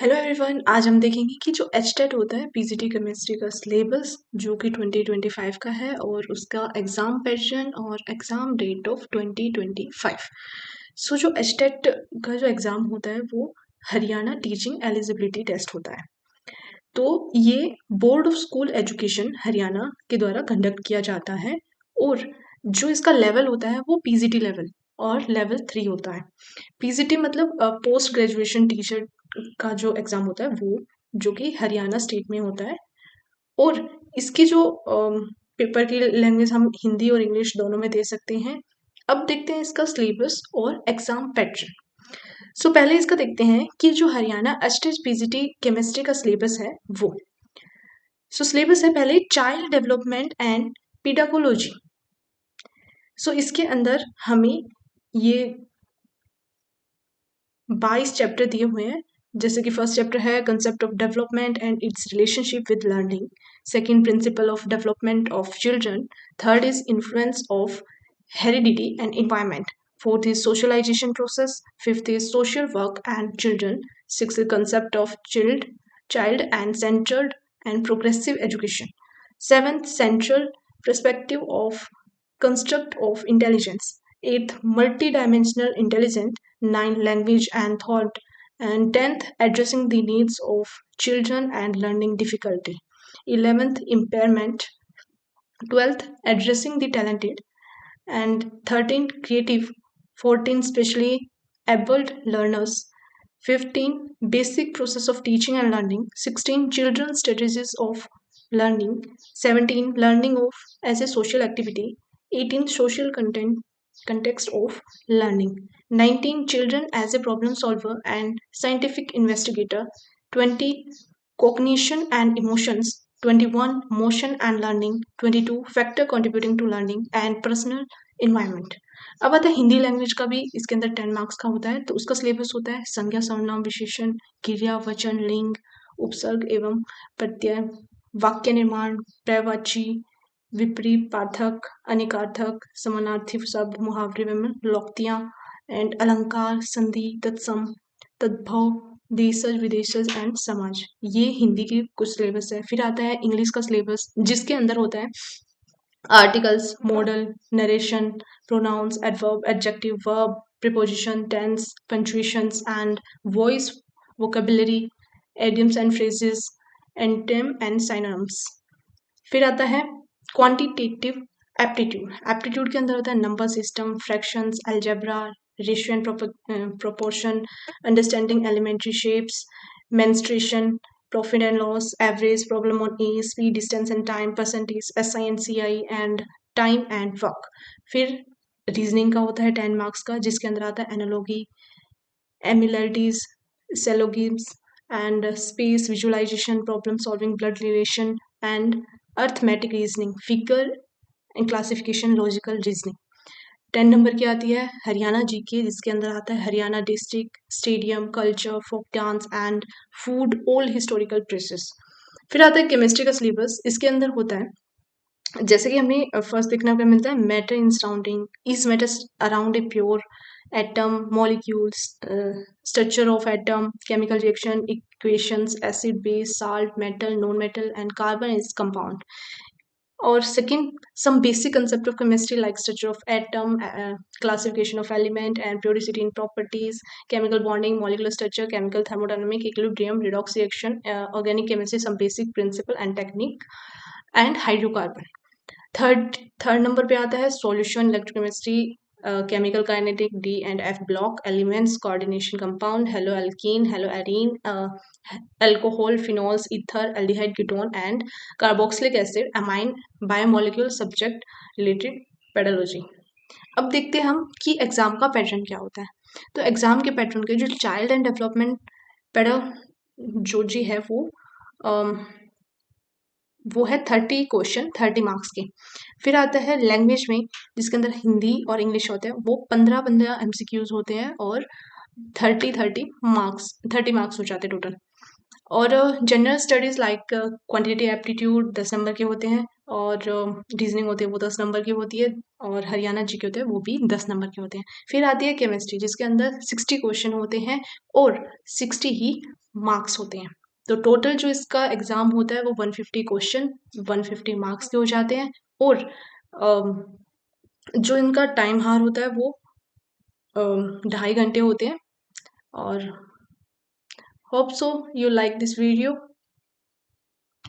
Hello everyone, आज हम देखेंगे कि जो एचटेट होता है पीजीटी केमिस्ट्री का सिलेबस जो कि 2025 का है और उसका एग्ज़ाम पैटर्न और एग्ज़ाम डेट ऑफ 2025। सो जो एचटेट का जो एग्ज़ाम होता है वो हरियाणा टीचिंग एलिजिबिलिटी टेस्ट होता है। तो ये board of school education Haryana के द्वारा कंडक्ट किया जाता है और जो इसका लेवल होता है वो पीजीटी लेवल और लेवल 3 होता है। पीजीटी मतलब पोस्ट ग्रेजुएशन टीचर का जो एग्ज़ाम होता है वो, जो कि हरियाणा स्टेट में होता है और इसकी जो पेपर की लैंग्वेज हम हिंदी और इंग्लिश दोनों में दे सकते हैं। अब देखते हैं इसका सिलेबस और एग्ज़ाम पैटर्न। सो पहले इसका देखते हैं कि जो हरियाणा एचटेट पीजीटी केमिस्ट्री का सिलेबस है वो। सो सिलेबस है पहले चाइल्ड डेवलपमेंट एंड पेडागोलॉजी। सो इसके अंदर हमें ये 22 चैप्टर दिए हुए हैं। जैसे कि फर्स्ट चैप्टर है concept of development and it's relationship with learning, second principle of development of children, third is influence of heredity and environment, fourth is socialization process, fifth is social work and children, sixth is concept of child and centered and progressive education, seventh central perspective of construct of intelligence, eighth multidimensional intelligence, ninth language and thought, and 10th addressing the needs of children and learning difficulty, 11th impairment, 12th addressing the talented, and 13th creative, 14th specially abled learners, 15 basic process of teaching and learning, 16 children strategies of learning, 17 learning of as a social activity, 18 social context of learning, 19 children as a problem solver and scientific investigator, 20 cognition and emotions, 21 motion and learning, 22 factor contributing to learning and personal environment. अब आता है Hindi language का भी इसके अंदर 10 marks का होता है। तो उसका सिलेबस होता है संज्ञा सर्वनाम विशेषण, क्रिया वचन लिंग, उपसर्ग एवं प्रत्यय, वाक्य निर्माण, पर्यायवाची, विपरीपार्थक, अनेकार्थक, समानार्थी शब्द, मुहावरे एवं लोकोक्तियां एंड अलंकार, संधि, तत्सम, तद्भव, देशज विदेशज एंड समाज। ये हिंदी की कुछ सिलेबस है। फिर आता है इंग्लिश का सिलेबस जिसके अंदर होता है articles, modal, narration, pronouns, adverb, adjective, verb, preposition, tense, punctuations, and voice, vocabulary, idioms and phrases, antonyms and synonyms. फिर आता है क्वांटिटेटिव एप्टीट्यूड। एप्टीट्यूड के अंदर होता है number system, fractions, algebra, ratio and proportion, understanding elementary shapes, mensuration, profit and loss, average, problem on A, speed, distance and time, percentage, SI and CI, and time and work. फिर reasoning का होता है 10 marks का जिसके अंदर आता है analogy, एमिलरिटीज, सेलोगिम्स and space visualization, problem solving, blood relation, and arithmetic reasoning, figure and classification, logical reasoning. 10 number की आती है हरियाणा जीके जिसके अंदर आता है Haryana district, stadium, culture, folk dance and food, old historical places. फिर आता है केमिस्ट्री का सिलेबस। इसके अंदर होता है जैसे कि हमें फर्स्ट देखने को मिलता है matter in surrounding, is matter around a pure atom, molecules, structure of atom, chemical reaction, equations, acid, base, salt, metal, non metal and carbon is compound. और second some basic concept of chemistry like structure of atom, classification of element and periodicity in properties, chemical bonding, molecular structure, chemical thermodynamic, equilibrium, redox reaction, organic chemistry, some basic principle and technique, and hydrocarbon. Third number पे आता है solution, electrochemistry, chemical kinetic, D and F block, elements, coordination, compound, hello alkene, hello arene, alcohol, phenols, ether, aldehyde, ketone and carboxylic acid, amine, biomolecule, subject related pedology. अब देखते हैं हम कि exam का pattern क्या होता है। तो एग्जाम के पैटर्न के जो चाइल्ड एंड डेवलपमेंट पेडोलॉजी है वो है 30 क्वेश्चन 30 मार्क्स के। फिर आता है लैंग्वेज में जिसके अंदर हिंदी और इंग्लिश होते हैं, वो 15 एमसीक्यूज होते हैं और 30 मार्क्स हो जाते हैं टोटल। और general studies like quantity aptitude 10 number के होते हैं, और रीजनिंग होती है वो 10 नंबर की होती है, और हरियाणा जी के होते हैं वो भी 10 नंबर के होते हैं। फिर आती है केमिस्ट्री, जिसके अंदर 60 क्वेश्चन होते हैं और 60 ही मार्क्स होते हैं। तो टोटल जो इसका एग्ज़ाम होता है वो 150 क्वेश्चन 150 मार्क्स के हो जाते हैं, और जो इनका टाइम हार होता है वो 2.5 घंटे होते हैं। और hope so you like this video.